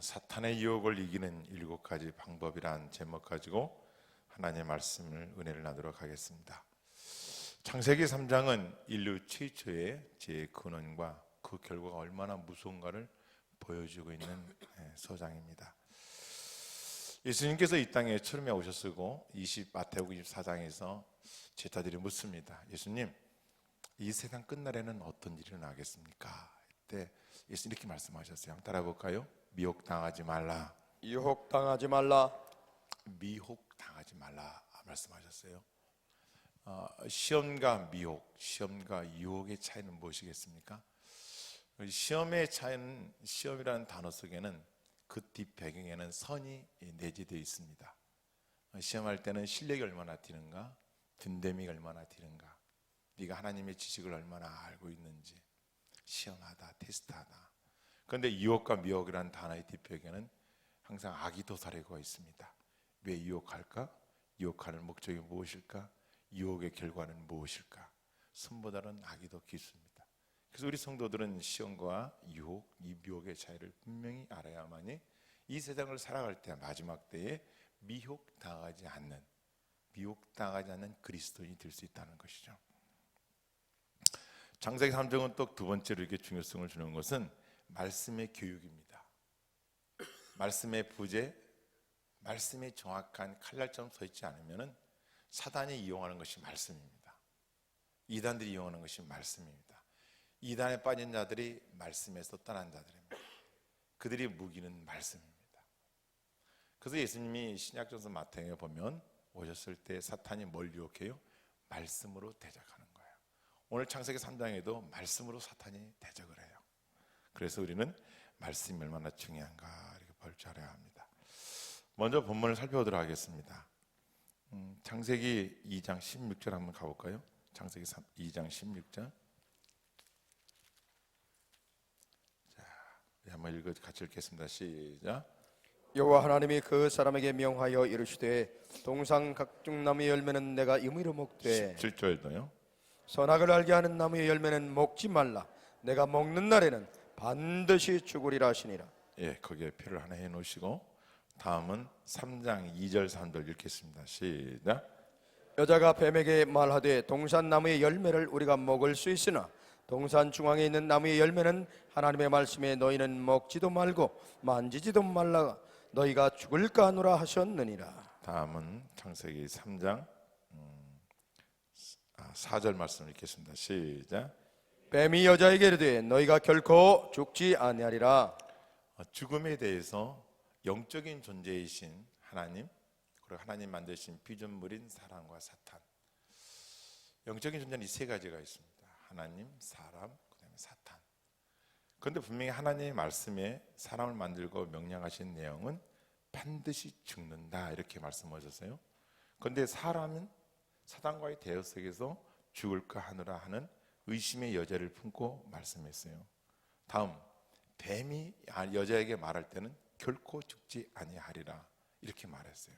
사탄의 유혹을 이기는 7가지 방법이란 제목 가지고 하나님의 말씀을 은혜를 나누도록 하겠습니다. 창세기 3장은 인류 최초의 죄의 근원과 그 결과가 얼마나 무서운가를 보여주고 있는 서장입니다. 예수님께서 이 땅에 처음에 오셨고 마태복음 24장에서 제자들이 묻습니다. 예수님, 이 세상 끝날에는 어떤 일이 일어나겠습니까? 그때 예수님 이렇게 말씀하셨어요. 한번 따라 볼까요? 미혹당하지 말라. 유혹당하지 말라. 미혹당하지 말라 말씀하셨어요. 시험과 미혹, 시험과 유혹의 차이는 무엇이겠습니까? 시험의 차이는, 시험이라는 단어 속에는 그 뒷 배경에는 선이 내재되어 있습니다. 시험할 때는 실력이 얼마나 뛰는가, 든데미가 얼마나 뛰는가, 네가 하나님의 지식을 얼마나 알고 있는지 시험하다, 테스트하다. 그런데 유혹과 미혹이라는 단어의 뒷배경에는 항상 악이 도사리고 있습니다. 왜 유혹할까? 유혹하는 목적이 무엇일까? 유혹의 결과는 무엇일까? 선보다는 악이 더 깊습니다. 그래서 우리 성도들은 시험과 유혹, 이 미혹의 차이를 분명히 알아야만이 이 세상을 살아갈 때, 마지막 때에 미혹당하지 않는 그리스도인이 될 수 있다는 것이죠. 창세기 3장은 또 두 번째로 이렇게 중요성을 주는 것은 말씀의 교육입니다. 말씀의 부재, 말씀이 정확한 칼날처럼 서 있지 않으면 사단이 이용하는 것이 말씀입니다. 이단들이 이용하는 것이 말씀입니다. 이단에 빠진 자들이 말씀에서 떠난 자들입니다. 그들이 무기는 말씀입니다. 그래서 예수님이 신약전서 마태복음에 보면 오셨을 때 사탄이 뭘 유혹해요? 말씀으로 대적하는 거예요. 오늘 창세기 3장에도 말씀으로 사탄이 대적을 해요. 그래서 우리는 말씀이 얼마나 중요한가 이렇게 볼 줄 알아야 합니다. 먼저 본문을 살펴보도록 하겠습니다. 창세기 2장 16절 한번 가볼까요? 창세기 2장 16절. 자, 우리 한번 같이 읽겠습니다. 시작. 여호와 하나님이 그 사람에게 명하여 이르시되 동산 각종 나무의 열매는 내가 임의로 먹되 17절도요. 선악을 알게 하는 나무의 열매는 먹지 말라. 내가 먹는 날에는 반드시 죽으리라 하시니라. 예, 거기에 표를 하나 해놓으시고 다음은 3장 2절 3절 읽겠습니다. 시작. 여자가 뱀에게 말하되 동산 나무의 열매를 우리가 먹을 수 있으나 동산 중앙에 있는 나무의 열매는 하나님의 말씀에 너희는 먹지도 말고 만지지도 말라. 너희가 죽을까 하노라 하셨느니라. 다음은 창세기 3장 4절 말씀 읽겠습니다. 시작. 뱀이 여자에게 이르되 너희가 결코 죽지 아니하리라. 죽음에 대해서 영적인 존재이신 하나님, 그리고 하나님 만드신 피조물인 사람과 사탄, 영적인 존재는 이 세 가지가 있습니다. 하나님, 사람, 그 다음에 사탄. 그런데 분명히 하나님의 말씀에 사람을 만들고 명령하신 내용은 반드시 죽는다 이렇게 말씀하셨어요. 그런데 사람은 사단과의 대화 속에서 죽을까 하느라 하는 의심의 여자를 품고 말씀했어요. 다음, 뱀이 여자에게 말할 때는 결코 죽지 아니하리라 이렇게 말했어요.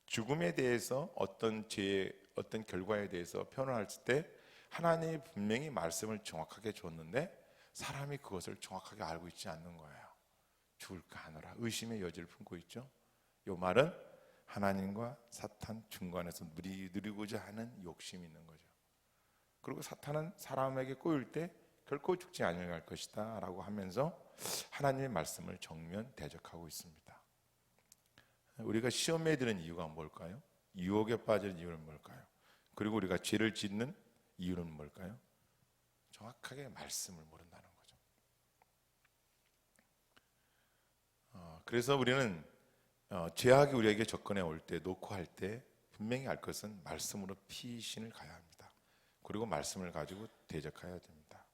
죽음에 대해서 어떤 죄의 어떤 결과에 대해서 표현할 때 하나님이 분명히 말씀을 정확하게 줬는데 사람이 그것을 정확하게 알고 있지 않는 거예요. 죽을까 하느라 의심의 여지를 품고 있죠. 이 말은 하나님과 사탄 중간에서 누리고자 하는 욕심이 있는 거죠. 그리고 사탄은 사람에게 꼬일 때 결코 죽지 아니할 것이다 라고 하면서 하나님의 말씀을 정면 대적하고 있습니다. 우리가 시험에 드는 이유가 뭘까요? 유혹에 빠지는 이유는 뭘까요? 그리고 우리가 죄를 짓는 이유는 뭘까요? 정확하게 말씀을 모른다는 거죠. 그래서 우리는 죄악이 우리에게 접근해 올 때, 놓고 할 때 분명히 알 것은 말씀으로 피신을 가야 합니다. 그리고 말씀을 가지고 대적해야 됩니다.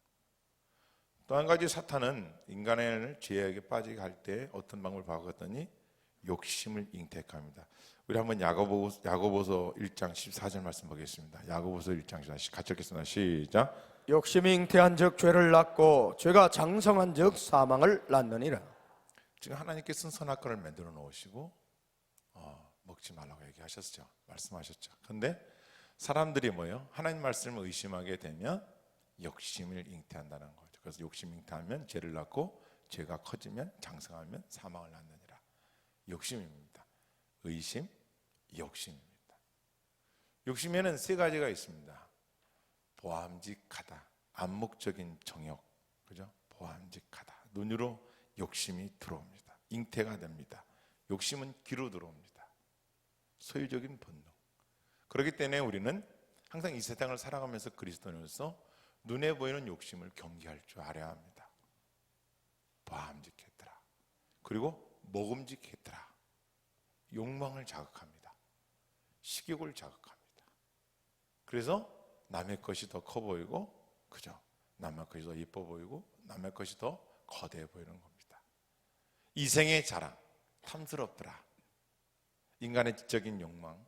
또 한 가지 사탄은 인간을 죄악에 빠지게 할 때 어떤 방법을 봐갔더니 욕심을 잉태합니다. 우리 한번 야고보서 1장 14절 말씀 보겠습니다. 야고보서 1장 14절 같이 읽겠습니다. 시작. 욕심이 잉태한 즉 죄를 낳고 죄가 장성한 즉 사망을 낳느니라. 지금 하나님께서는 선악과를 만들어 놓으시고 먹지 말라고 얘기하셨죠. 말씀하셨죠. 그런데 사람들이 뭐예요? 하나님 말씀을 의심하게 되면 욕심을 잉태한다는 거죠. 그래서 욕심 잉태하면 죄를 낳고 죄가 커지면 장성하면 사망을 낳느니라. 욕심입니다. 의심, 욕심입니다. 욕심에는 세 가지가 있습니다. 보암직하다, 암묵적인 정욕, 그죠? 보암직하다. 눈으로 욕심이 들어옵니다. 잉태가 됩니다. 욕심은 귀로 들어옵니다. 소유적인 본능. 그렇기 때문에 우리는 항상 이 세상을 살아가면서 그리스도인으로서 눈에 보이는 욕심을 경계할 줄 알아야 합니다. 보암직했더라. 그리고 먹음직했더라. 욕망을 자극합니다. 식욕을 자극합니다. 그래서 남의 것이 더 커 보이고, 그죠? 남의 것이 더 예뻐 보이고, 남의 것이 더 거대해 보이는 겁니다. 이생의 자랑, 탐스럽더라. 인간의 지적인 욕망,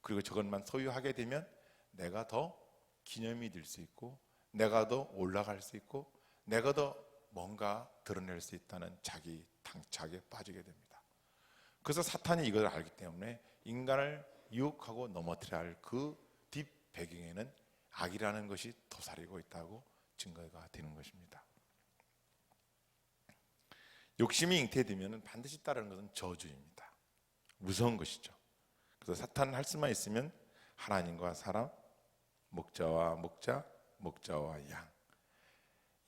그리고 저것만 소유하게 되면 내가 더 기념이 될 수 있고, 내가 더 올라갈 수 있고, 내가 더 뭔가 드러낼 수 있다는 자기 당착에 빠지게 됩니다. 그래서 사탄이 이걸 알기 때문에 인간을 유혹하고 넘어뜨려야 할 그 뒷배경에는 악이라는 것이 도사리고 있다고 증거가 되는 것입니다. 욕심이 잉태되면 반드시 따르는 것은 저주입니다. 무서운 것이죠. 그래서 사탄은 할 수만 있으면 하나님과 사람, 목자와 목자, 목자와 양,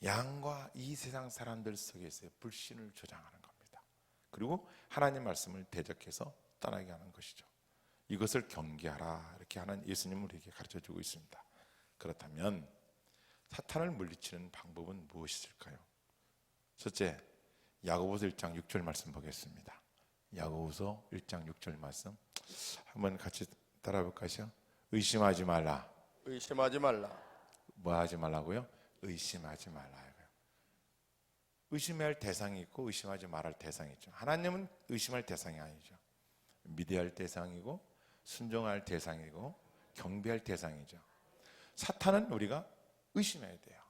양과 이 세상 사람들 속에서의 불신을 조장하는 겁니다. 그리고 하나님 말씀을 대적해서 떠나게 하는 것이죠. 이것을 경계하라, 이렇게 하는 예수님은 우리에게 가르쳐주고 있습니다. 그렇다면 사탄을 물리치는 방법은 무엇이 있을까요? 첫째, 야고보서 1장 6절 말씀 보겠습니다. 야고보서 1장 6절 말씀 한번 같이 따라 볼까요? 의심하지 말라. 의심하지 말라. 뭐 하지 말라고요? 의심하지 말라. 의심해야 할 대상이 있고 의심하지 말할 대상이 있죠. 하나님은 의심할 대상이 아니죠. 믿어야 할 대상이고 순종할 대상이고 경배할 대상이죠. 사탄은 우리가 의심해야 돼요.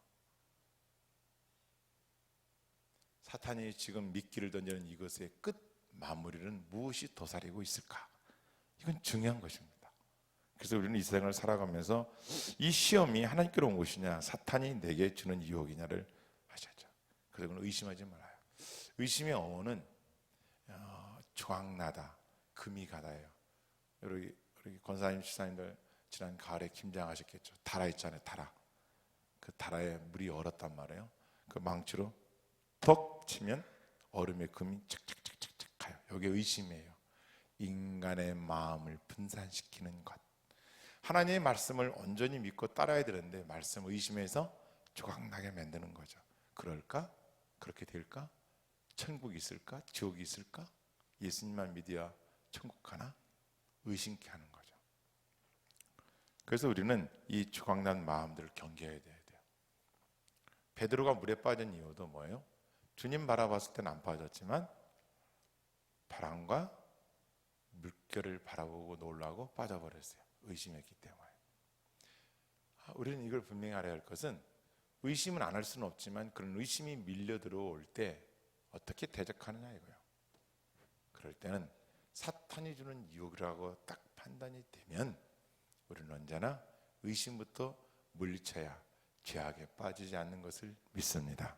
사탄이 지금 미끼를 던지는 이것의 끝 마무리는 무엇이 도사리고 있을까? 이건 중요한 것입니다. 그래서 우리는 이 세상을 살아가면서 이 시험이 하나님께로 온 것이냐, 사탄이 내게 주는 유혹이냐를 하셔야죠. 그래서 의심하지 말아요. 의심의 어원은 조각나다, 금이 가다예요. 우리 권사님, 시사님들 지난 가을에 김장하셨겠죠. 다라 있잖아요, 다라. 그 다라에 물이 얼었단 말이에요. 그 망치로 퍽 치면 얼음의 금이 착착착착착 가요. 이게 의심이에요. 인간의 마음을 분산시키는 것. 하나님의 말씀을 온전히 믿고 따라야 되는데 말씀 의심해서 조각나게 만드는 거죠. 그럴까? 그렇게 될까? 천국이 있을까? 지옥이 있을까? 예수님만 믿어야 천국 가나? 의심케 하는 거죠. 그래서 우리는 이 조각난 마음들을 경계해야 돼요. 베드로가 물에 빠진 이유도 뭐예요? 주님 바라봤을 때는 안 빠졌지만 바람과 물결을 바라보고 놀라고 빠져버렸어요. 의심했기 때문에. 우리는 이걸 분명히 알아야 할 것은 의심은 안 할 수는 없지만 그런 의심이 밀려 들어올 때 어떻게 대적하느냐 이거예요. 그럴 때는 사탄이 주는 유혹이라고 딱 판단이 되면 우리는 언제나 의심부터 물리쳐야 죄악에 빠지지 않는 것을 믿습니다.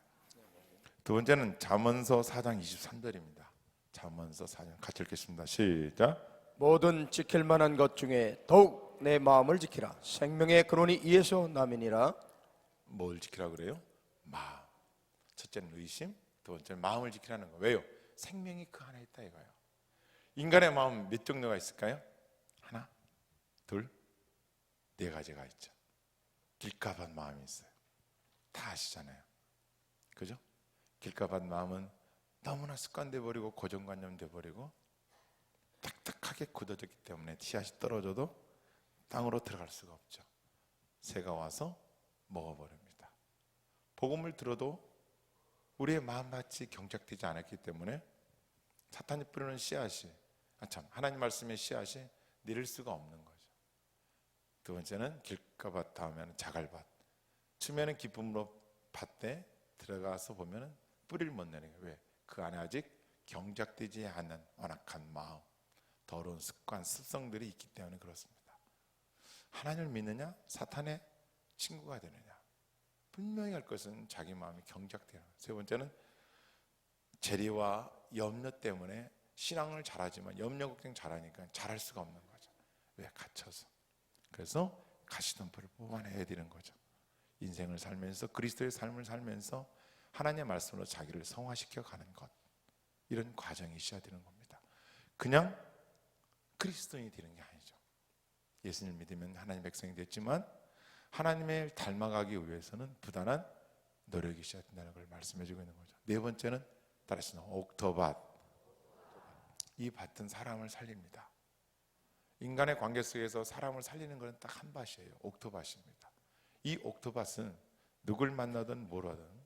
두 번째는 잠언서 4장 23절입니다. 잠언서 4장 같이 읽겠습니다. 시작. 모든 지킬 만한 것 중에 더욱 내 마음을 지키라. 생명의 근원이 이에서 남이니라. 뭘 지키라 그래요? 마음. 첫째는 의심, 두 번째는 마음을 지키라는 거. 왜요? 생명이 그 안에 있다 이거예요. 인간의 마음 몇 종류가 있을까요? 하나, 둘, 네 가지가 있죠. 길가반 마음이 있어요. 다 아시잖아요. 그죠? 길가반 마음은 너무나 습관돼 버리고 고정관념돼 버리고 딱딱하게 굳어졌기 때문에 씨앗이 떨어져도 땅으로 들어갈 수가 없죠. 새가 와서 먹어버립니다. 복음을 들어도 우리의 마음같이 경작되지 않았기 때문에 사탄이 뿌리는 씨앗이 하나님 말씀의 씨앗이 내릴 수가 없는 거죠. 두 번째는 길가밭, 다음에는 자갈밭. 처음에는 기쁨으로 밭에 들어가서 보면은 뿌리를 못 내는 거예요. 왜? 그 안에 아직 경작되지 않은 완악한 마음, 더러운 습관, 습성들이 있기 때문에 그렇습니다. 하나님을 믿느냐? 사탄의 친구가 되느냐? 분명히 할 것은 자기 마음이 경작되는 거예요. 세 번째는 재리와 염려 때문에 신앙을 잘하지만 염려 걱정 잘하니까 잘할 수가 없는 거죠. 왜? 갇혀서. 그래서 가시덤불을 뽑아내야 되는 거죠. 인생을 살면서 그리스도의 삶을 살면서 하나님의 말씀으로 자기를 성화시켜 가는 것, 이런 과정이 있어야 되는 겁니다. 그냥 그리스도인이 되는 게 아니죠. 예수님을 믿으면 하나님 백성이 됐지만 하나님을 닮아가기 위해서는 부단한 노력이 있어야 된다는 걸 말씀해 주고 있는 거죠. 네 번째는 따라서 옥토밭. 이 밭은 사람을 살립니다. 인간의 관계 속에서 사람을 살리는 것은 딱 한 밭이에요. 옥토밭입니다. 이 옥토밭은 누굴 만나든 뭘 하든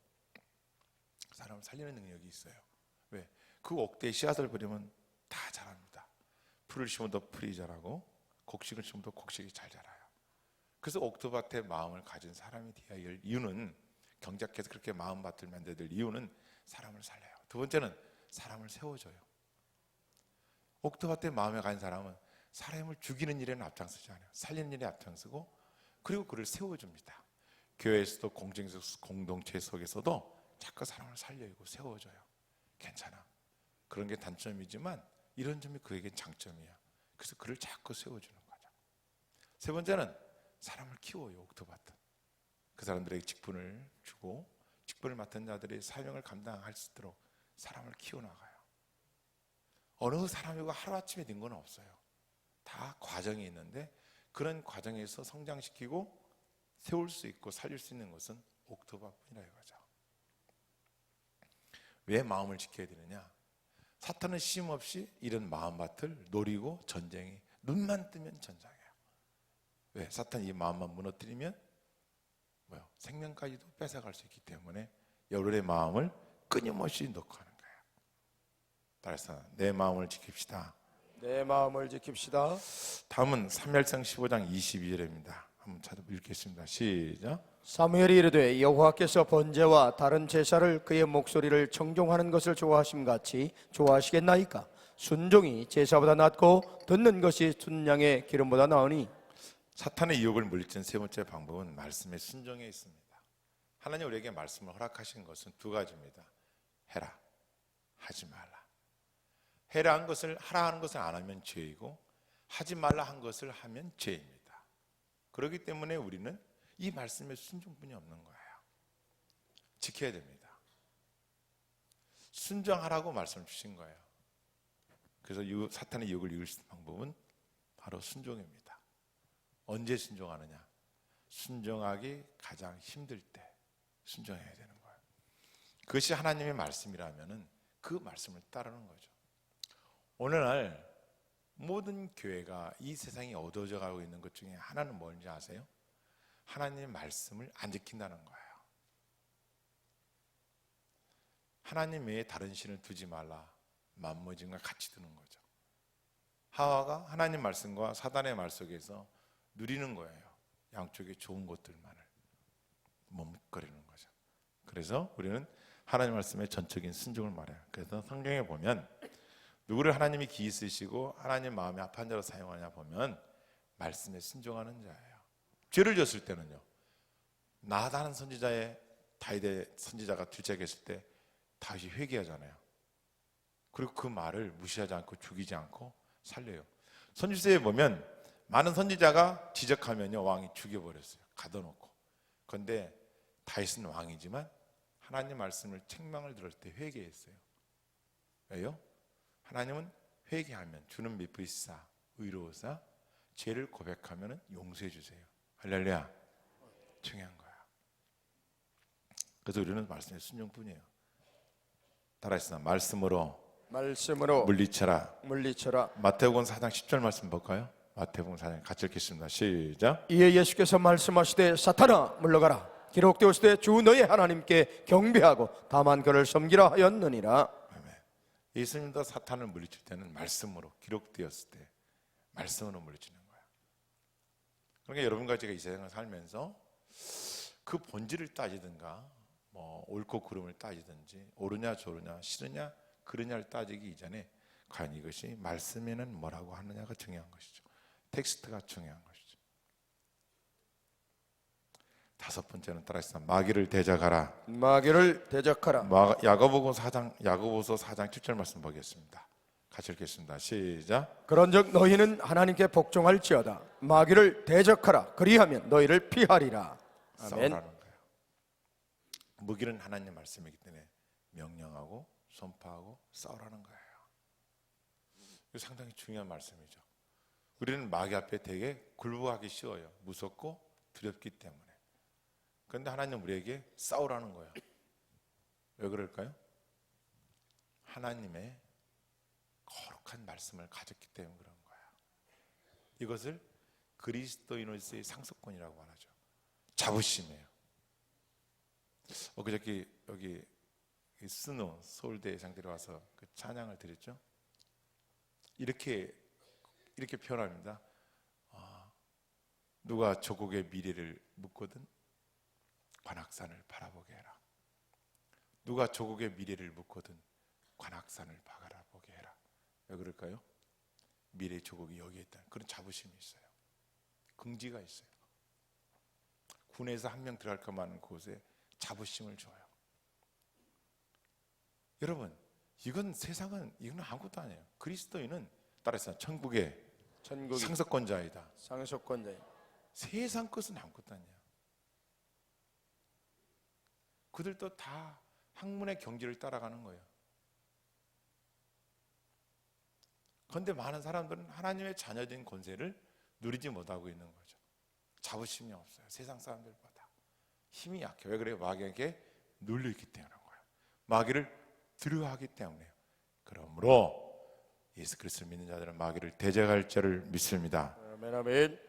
사람을 살리는 능력이 있어요. 왜? 그 옥대에 씨앗을 버리면 다 자랍니다. 풀을 심어도 풀이 자라고 곡식을 심어도 곡식이 잘 자라요. 그래서 옥토밭의 마음을 가진 사람이 되어야 할 이유는, 경작해서 그렇게 마음밭을 만들어야 될 이유는 사람을 살려요. 두 번째는 사람을 세워줘요. 옥토밭의 마음에 가진 사람은 사람을 죽이는 일에는 앞장서지 않아요. 살리는 일에 앞장서고, 그리고 그를 세워줍니다. 교회에서도 공동체 속에서도 자꾸 사람을 살려주고 세워줘요. 괜찮아. 그런 게 단점이지만 이런 점이 그에겐 장점이야. 그래서 그를 자꾸 세워주는 거죠. 세 번째는 사람을 키워요. 옥토밭은 그 사람들에게 직분을 주고 직분을 맡은 자들이 사명을 감당할 수 있도록 사람을 키워나가요. 어느 사람이고 하루아침에 된 건 없어요. 다 과정이 있는데 그런 과정에서 성장시키고 세울 수 있고 살릴 수 있는 것은 옥토밭뿐이라 이거죠. 왜 마음을 지켜야 되느냐? 사탄은 쉼없이 이런 마음밭을 노리고 전쟁이, 눈만 뜨면 전쟁이에요. 왜? 사탄이 이 마음만 무너뜨리면 뭐요? 생명까지도 뺏어갈 수 있기 때문에 여러분의 마음을 끊임없이 놓고 하는 거예요. 따라서 내 마음을 지킵시다. 내 마음을 지킵시다. 다음은 사무엘상 15장 22절입니다. 한번 찾아 읽겠습니다. 시작. 사무엘이 이르되 여호와께서 번제와 다른 제사를 그의 목소리를 청종하는 것을 좋아하심 같이 좋아하시겠나이까? 순종이 제사보다 낫고 듣는 것이 순양의 기름보다 나으니. 사탄의 유혹을 물리치는 세 번째 방법은 말씀의 순종에 있습니다. 하나님 우리에게 말씀을 허락하신 것은 두 가지입니다. 해라, 하지 말라. 해라 한 것을, 하라 하는 것을 안 하면 죄이고 하지 말라 한 것을 하면 죄입니다. 그렇기 때문에 우리는 이 말씀에 순종뿐이 없는 거예요. 지켜야 됩니다. 순종하라고 말씀을 주신 거예요. 그래서 사탄의 유혹을 이길 수 있는 방법은 바로 순종입니다. 언제 순종하느냐? 순종하기 가장 힘들 때 순종해야 되는 거예요. 그것이 하나님의 말씀이라면 그 말씀을 따르는 거죠. 오늘날 모든 교회가 이 세상이 어두워져 가고 있는 것 중에 하나는 뭔지 아세요? 하나님의 말씀을 안 지킨다는 거예요. 하나님 외에 다른 신을 두지 말라, 만모진과 같이 두는 거죠. 하와가 하나님 말씀과 사단의 말 속에서 누리는 거예요. 양쪽에 좋은 것들만을 머뭇거리는 거죠. 그래서 우리는 하나님 말씀의 전적인 순종을 말해요. 그래서 성경에 보면 누구를 하나님이 기이 쓰시고 하나님 마음에 합한 자로 사용하냐 보면 말씀에 순종하는 자예요. 죄를 졌을 때는요, 나다는 선지자의 다윗의 선지자가 둘째 계실 때 다윗이 회개하잖아요. 그리고 그 말을 무시하지 않고 죽이지 않고 살려요. 선지서에 보면 많은 선지자가 지적하면요, 왕이 죽여버렸어요. 가둬놓고. 그런데 다윗은 왕이지만 하나님 말씀을 책망을 들을 때 회개했어요. 왜요? 하나님은 회개하면 주는 미쁘시사 의로우사 죄를 고백하면 용서해 주세요. 할렐루야. 중요한 거야. 그래서 우리는 말씀의 순종뿐이에요. 따라하시나 말씀으로 물리쳐라. 마태복음 4장 10절 말씀 볼까요? 마태복음 4장 같이 읽겠습니다. 시작. 이에 예수께서 말씀하시되 사탄아 물러가라. 기록되었으되 주 너의 하나님께 경배하고 다만 그를 섬기라 하였느니라. 예수님도 사탄을 물리칠 때는 말씀으로, 기록되었을 때 말씀으로 물리치는 거예요. 그러니까 여러분과 제가 이 세상을 살면서 그 본질을 따지든가 뭐 옳고 그름을 따지든지 옳으냐 저르냐 싫으냐 그러냐를 따지기 이전에 과연 이것이 말씀에는 뭐라고 하느냐가 중요한 것이죠. 텍스트가 중요한 것이죠. 다섯 번째는 따라서 마귀를 대적하라. 마귀를 대적하라. 야고보서 4장 7절 말씀 보겠습니다. 같이 읽겠습니다. 시작. 그런즉 너희는 하나님께 복종할지어다. 마귀를 대적하라. 그리하면 너희를 피하리라. 아멘. 싸우라는 거예요. 무기는 하나님 말씀이기 때문에 명령하고 선포하고 싸우라는 거예요. 이거 상당히 중요한 말씀이죠. 우리는 마귀 앞에 되게 굴복하기 쉬워요. 무섭고 두렵기 때문에. 그런데 하나님 우리에게 싸우라는 거예요. 왜 그럴까요? 하나님의 거룩한 말씀을 가졌기 때문에 그런 거예요. 이것을 그리스도인으로서의 상속권이라고 하죠. 자부심이에요. 엊그저께 여기 스노 서울대 상대로 와서 그 찬양을 드렸죠. 이렇게 표현합니다. 누가 조국의 미래를 묻거든 관악산을 바라보게 해라. 누가 조국의 미래를 묻거든 관악산을 바라보게 해라. 왜 그럴까요? 미래 조국이 여기에 있다. 그런 자부심이 있어요. 긍지가 있어요. 군에서 한 명 들어갈 것만 곳에 자부심을 줘요. 여러분, 이건 아무것도 아니에요. 그리스도인은 따라서 천국의 상속권자이다. 상속권자이. 세상 것은 아무것도 아니에요. 그들도 다 학문의 경지를 따라가는 거예요. 그런데 많은 사람들은 하나님의 자녀된 권세를 누리지 못하고 있는 거죠. 자부심이 없어요. 세상 사람들보다 힘이 약해요. 왜 그래요? 마귀에게 눌려있기 때문에 거예요. 마귀를 두려워하기 때문에요. 그러므로 예수 그리스도를 믿는 자들은 마귀를 대적할 자를 믿습니다. 아멘, 아멘.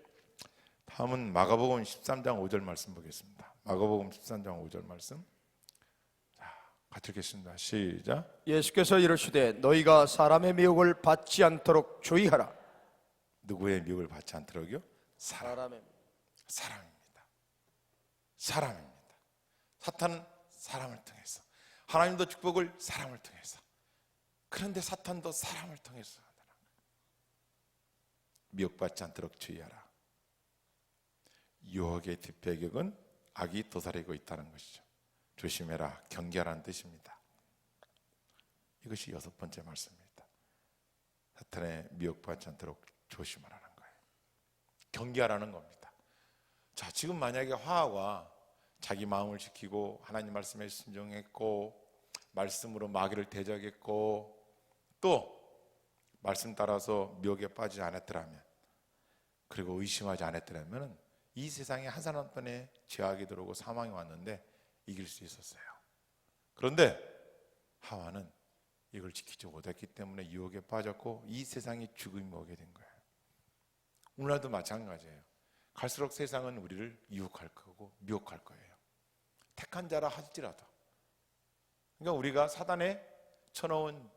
다음은 마가복음 13장 5절 말씀 보겠습니다. 마가복음 13장 5절 말씀. 자, 같이 읽겠습니다. 시작. 예수께서 이르시되 너희가 사람의 미혹을 받지 않도록 주의하라. 누구의 미혹을 받지 않도록요? 사람의 사람입니다. 사탄은 사람을 통해서, 하나님도 축복을 사람을 통해서, 그런데 사탄도 사람을 통해서 미혹받지 않도록 주의하라. 유혹의 뒷배경은 악이 도사리고 있다는 것이죠. 조심해라, 경계하라는 뜻입니다. 이것이 여섯 번째 말씀입니다. 사탄의 미혹받지 않도록 조심하라는 거예요. 경계하라는 겁니다. 자, 지금 만약에 화하가 자기 마음을 지키고 하나님 말씀에 순종했고 말씀으로 마귀를 대적했고 또 말씀 따라서 미혹에 빠지지 않았더라면, 그리고 의심하지 않았더라면 이 세상에 한 사람 때문에 죄악이 들어오고 사망이 왔는데 이길 수 있었어요. 그런데 하와는 이걸 지키지 못했기 때문에 유혹에 빠졌고 이 세상에 죽음이 오게 된 거예요. 오늘날도 마찬가지예요. 갈수록 세상은 우리를 유혹할 거고 미혹할 거예요. 택한 자라 할지라도. 그러니까 우리가 사단에 쳐넣은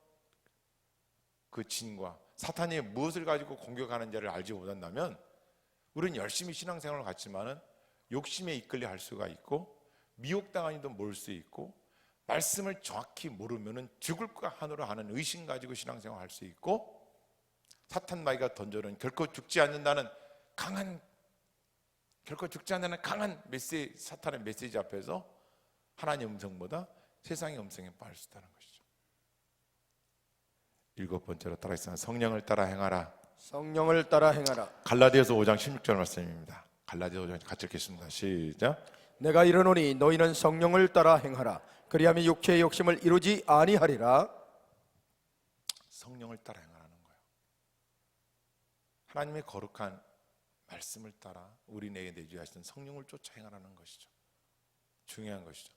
그 진과 사탄이 무엇을 가지고 공격하는지를 알지 못한다면 우리는 열심히 신앙생활을 갖지만은 욕심에 이끌려 할 수가 있고 미혹당하니도 모를 수 있고 말씀을 정확히 모르면은 죽을 것 하노라 하는 의심 가지고 신앙생활 할 수 있고 사탄 마귀가 던져는 결코 죽지 않는다는 강한 메시지, 사탄의 메시지 앞에서 하나님의 음성보다 세상의 음성에 빠질 수 있다는 것이죠. 일곱 번째로 따라서 성령을 따라 행하라. 성령을 따라 행하라. 갈라디아서 5장 16절 말씀입니다. 갈라디아서 5장 같이 읽겠습니다. 시작. 내가 이르노니 너희는 성령을 따라 행하라. 그리하면 육체의 욕심을 이루지 아니하리라. 성령을 따라 행하라는 거예요. 하나님의 거룩한 말씀을 따라 우리에게 내주하시는 성령을 쫓아 행하라는 것이죠. 중요한 것이죠.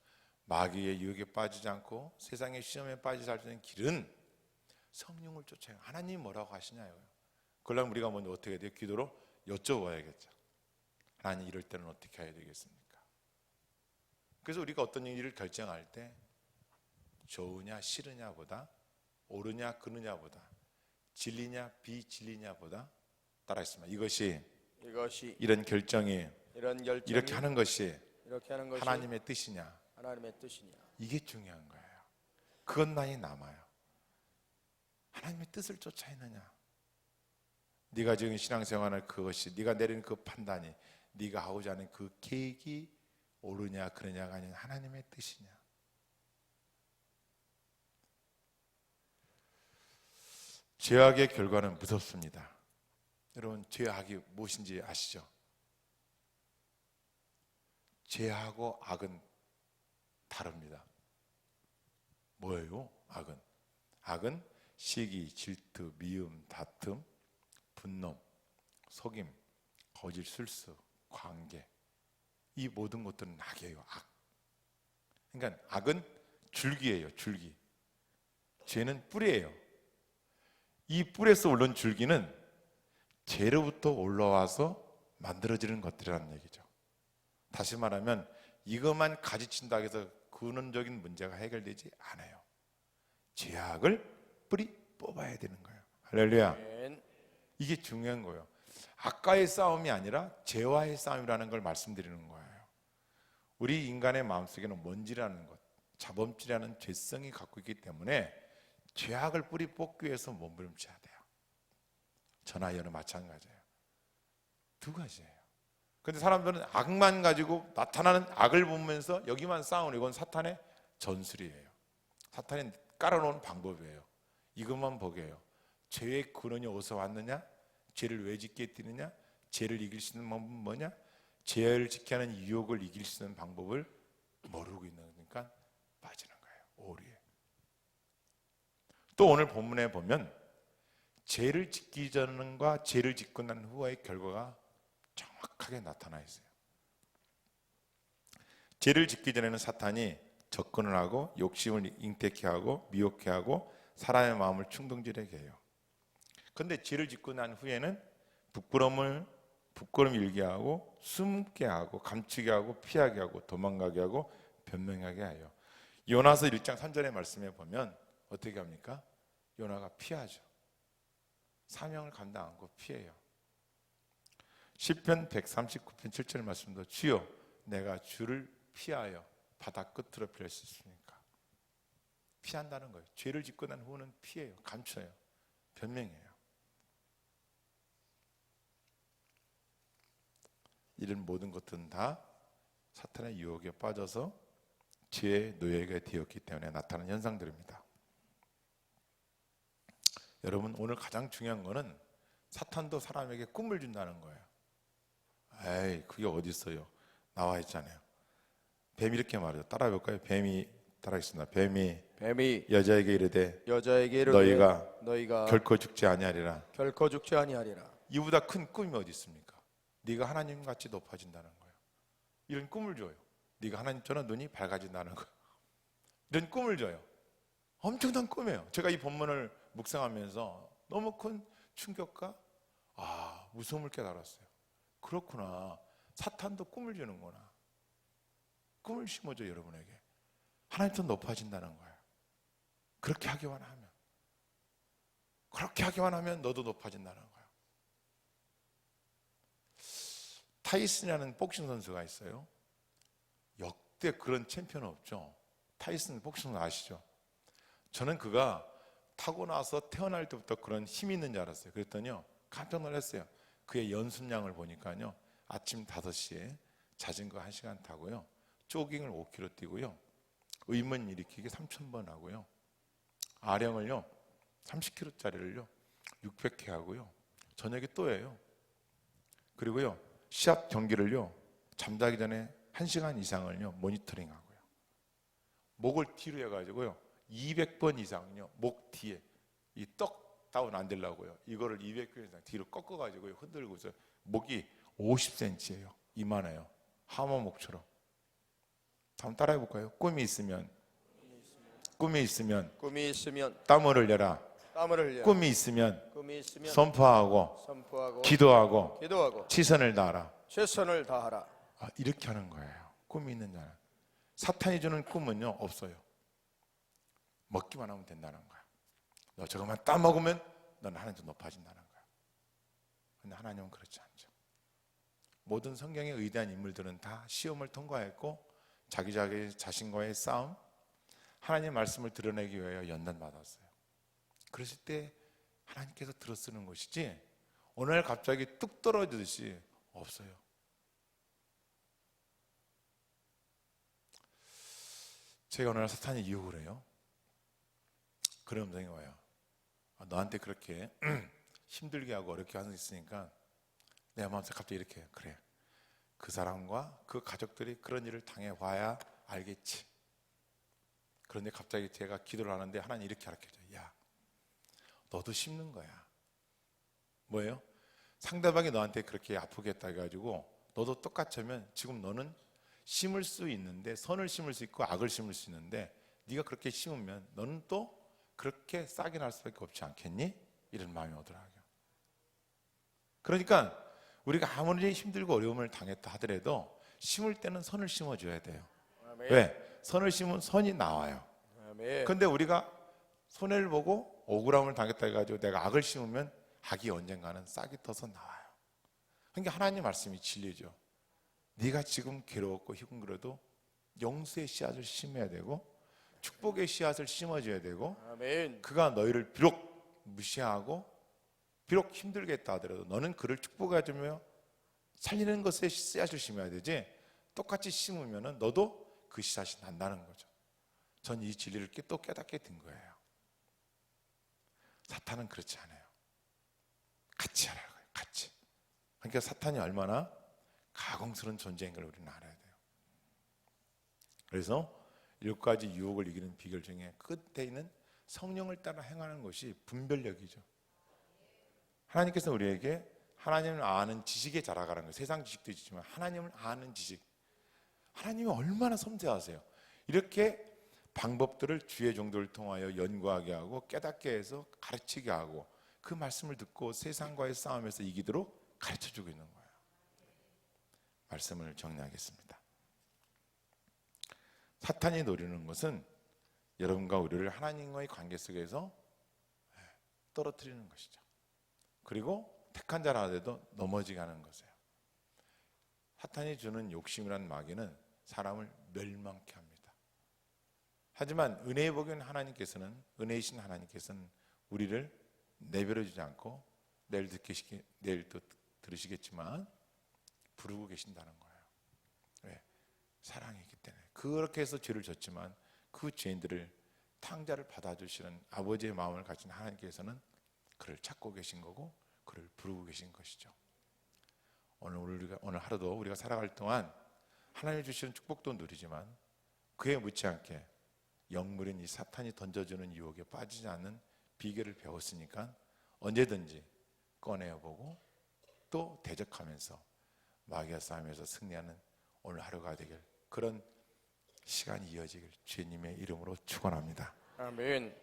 마귀의 유혹에 빠지지 않고 세상의 시험에 빠지지 않는 길은 성령을 쫓아 행하라. 하나님이 뭐라고 하시냐요. 그러려면 우리가 먼저 어떻게 해야 돼요? 기도로 여쭤봐야겠죠. 하나님, 이럴 때는 어떻게 해야 되겠습니까? 그래서 우리가 어떤 일을 결정할 때 좋으냐 싫으냐보다, 옳으냐 그르냐보다, 진리냐 비진리냐보다 따라했습니다. 이것이 이런 결정이 이렇게 하는 것이 하나님의 뜻이냐, 이게 중요한 거예요. 그것만이 남아요. 하나님의 뜻을 쫓아 있느냐, 네가 지금 신앙생활을 그것이 네가 내리는 그 판단이 네가 하고자 하는 그 계획이 옳으냐 그러냐가 아닌 하나님의 뜻이냐. 죄악의 결과는 무섭습니다. 여러분, 죄악이 무엇인지 아시죠? 죄하고 악은 다릅니다. 뭐예요? 악은 시기, 질투, 미움, 다툼, 분노, 속임, 거짓, 술수, 관계, 이 모든 것들은 악이에요. 악. 그러니까 악은 줄기예요. 줄기. 죄는 뿌리예요. 이 뿌리에서 올라온 줄기는 죄로부터 올라와서 만들어지는 것들이라는 얘기죠. 다시 말하면 이것만 가지친다고 해서 근원적인 문제가 해결되지 않아요. 죄악을 뿌리 뽑아야 되는 거예요. 할렐루야. 아멘. 이게 중요한 거예요. 악과의 싸움이 아니라 죄와의 싸움이라는 걸 말씀드리는 거예요. 우리 인간의 마음속에는 먼지라는 것, 자범죄라는 죄성이 갖고 있기 때문에 죄악을 뿌리 뽑기 위해서 몸부림쳐야 돼요. 저나 여는 마찬가지예요. 두 가지예요. 그런데 사람들은 악만 가지고 나타나는 악을 보면서 여기만 싸우는, 이건 사탄의 전술이에요. 사탄이 깔아놓은 방법이에요. 이것만 보게 해요. 죄의 근원이 어디서 왔느냐? 죄를 왜 짓게 뛰느냐? 죄를 이길 수 있는 방법은 뭐냐? 죄를 짓게 하는 유혹을 이길 수 있는 방법을 모르고 있는 거니까 빠지는 거예요. 오류에. 또 오늘 본문에 보면 죄를 짓기 전과 죄를 짓고 난 후의 결과가 정확하게 나타나 있어요. 죄를 짓기 전에는 사탄이 접근을 하고 욕심을 잉태케 하고 미혹케 하고 사람의 마음을 충동질하게 해요. 그런데 죄를 짓고 난 후에는 부끄러움 일게 하고 숨게 하고 감추게 하고 피하게 하고 도망가게 하고 변명하게 해요. 요나서 1장 3절의 말씀에 보면 어떻게 합니까? 요나가 피하죠. 사명을 감당 않고 피해요. 시편 139편 7절 말씀도 주여 내가 주를 피하여 바다 끝으로 피할 수 있습니까? 피한다는 거예요. 죄를 짓고 난 후는 피해요. 감춰요. 변명해요. 이런 모든 것들은 다 사탄의 유혹에 빠져서 죄의 노예가 되었기 때문에 나타나는 현상들입니다. 여러분, 오늘 가장 중요한 거는 사탄도 사람에게 꿈을 준다는 거예요. 에이, 그게 어디 있어요? 나와 있잖아요. 뱀이 이렇게 말해요. 따라해볼까요? 뱀이 따라하겠습니다. 뱀이 여자에게 이르되 너희가 결코 죽지 아니하리라. 결코 죽지 아니하리라. 이보다 큰 꿈이 어디 있습니까? 네가 하나님같이 높아진다는 거예요. 이런 꿈을 줘요. 네가 하나님처럼 눈이 밝아진다는 거예요. 이런 꿈을 줘요. 엄청난 꿈이에요. 제가 이 본문을 묵상하면서 너무 큰 충격과 무서움을 깨달았어요. 그렇구나. 사탄도 꿈을 주는구나. 꿈을 심어줘 여러분에게. 하나님처럼 높아진다는 거예요. 그렇게 하기만 하면 너도 높아진다는 거예요. 타이슨이라는 복싱 선수가 있어요. 역대 그런 챔피언은 없죠. 타이슨 복싱 선수 아시죠? 저는 그가 타고나서 태어날 때부터 그런 힘이 있는 줄 알았어요. 그랬더니요, 깜짝 놀랐어요. 그의 연습량을 보니까요, 아침 5시에 자전거 1시간 타고요, 조깅을 5km 뛰고요, 의문 일으키기 3,000번 하고요, 아령을요 30km짜리를요 600회 하고요, 저녁에 또 해요. 그리고요 시합 경기를요 잠자기 전에 1시간 이상을요 모니터링 하고요, 목을 뒤로 해가지고요 200번 이상요 목 뒤에 이 떡 다운 안 되려고요 이거를 200번 이상 뒤로 꺾어가지고 흔들고 있어요. 목이 50cm예요. 이만해요. 하모목처럼. 한번 따라해볼까요? 꿈이 있으면 땀을 흘려라. 꿈이 있으면 선포하고 기도하고 최선을 다하라. 이렇게 하는 거예요. 꿈이 있는 자는. 사탄이 주는 꿈은요 없어요. 먹기만 하면 된다는 거야. 너 저것만 따먹으면 너는 하나님 높아진다는 거야. 근데 하나님은 그렇지 않죠. 모든 성경의 위대한 인물들은 다 시험을 통과했고 자기 자신과의 싸움, 하나님의 말씀을 드러내기 위하여 연단받았어요. 그랬을 때 하나님께서 들어쓰는 것이지 오늘 갑자기 뚝 떨어지듯이 없어요. 제가 어느 날 사탄이 유혹을 해요. 그런 음성이 와요. 너한테 그렇게 힘들게 하고 어렵게 하는 게 있으니까 내 마음속에 갑자기 이렇게 해요. 그래, 그 사람과 그 가족들이 그런 일을 당해봐야 알겠지. 그런데 갑자기 제가 기도를 하는데 하나님 이렇게 가르쳐줘요. 야, 너도 심는 거야. 뭐예요? 상대방이 너한테 그렇게 아프게 했다 해가지고 너도 똑같이 하면 지금 너는 심을 수 있는데, 선을 심을 수 있고 악을 심을 수 있는데, 네가 그렇게 심으면 너는 또 그렇게 싹이 날 수밖에 없지 않겠니? 이런 마음이 오더라고요. 그러니까 우리가 아무리 힘들고 어려움을 당했다 하더라도 심을 때는 선을 심어줘야 돼요. 아멘. 왜? 선을 심으면 선이 나와요. 아멘. 근데 우리가 손해를 보고 억울함을 당했다 해가지고 내가 악을 심으면 악이 언젠가는 싹이 터서 나와요. 그러니까 하나님 말씀이 진리죠. 네가 지금 괴로웠고 힘들어도 용서의 씨앗을 심어야 되고 축복의 씨앗을 심어줘야 되고, 아멘. 그가 너희를 비록 무시하고 비록 힘들게 했다 하더라도 너는 그를 축복해주며 살리는 것에 씨앗을 심어야 되지, 똑같이 심으면 너도 그 씨앗이 난다는 거죠. 전 이 진리를 또 깨닫게 된 거예요. 사탄은 그렇지 않아요. 같이 하라고요. 같이. 그러니까 사탄이 얼마나 가공스러운 존재인 걸 우리는 알아야 돼요. 그래서 7가지 유혹을 이기는 비결 중에 끝에 있는 성령을 따라 행하는 것이 분별력이죠. 하나님께서 우리에게 하나님을 아는 지식에 자라가는 거예요. 세상 지식도 있지만 하나님을 아는 지식. 하나님이 얼마나 섬세하세요. 이렇게 방법들을 주의 종들을 통하여 연구하게 하고 깨닫게 해서 가르치게 하고 그 말씀을 듣고 세상과의 싸움에서 이기도록 가르쳐주고 있는 거예요. 말씀을 정리하겠습니다. 사탄이 노리는 것은 여러분과 우리를 하나님과의 관계 속에서 떨어뜨리는 것이죠. 그리고 택한 자라 하더라도 넘어지게 하는 것이에요. 사탄이 주는 욕심이란 마귀는 사람을 멸망케 합니다. 하지만 은혜의 복인 하나님께서는, 은혜이신 하나님께서는 우리를 내버려 주지 않고 내일 또 들으시겠지만 부르고 계신다는 거예요. 왜? 사랑이기 때문에. 그렇게 해서 죄를 졌지만 그 죄인들을 탕자를 받아주시는 아버지의 마음을 가진 하나님께서는 그를 찾고 계신 거고 그를 부르고 계신 것이죠. 오늘 하루도 우리가 살아갈 동안 하나님이 주시는 축복도 누리지만 그에 묻지 않게 영물인 이 사탄이 던져주는 유혹에 빠지지 않는 비결을 배웠으니까 언제든지 꺼내보고 또 대적하면서 마귀와 싸움에서 승리하는 오늘 하루가 되길, 그런 시간이 이어지길 주님의 이름으로 축원합니다. 아멘.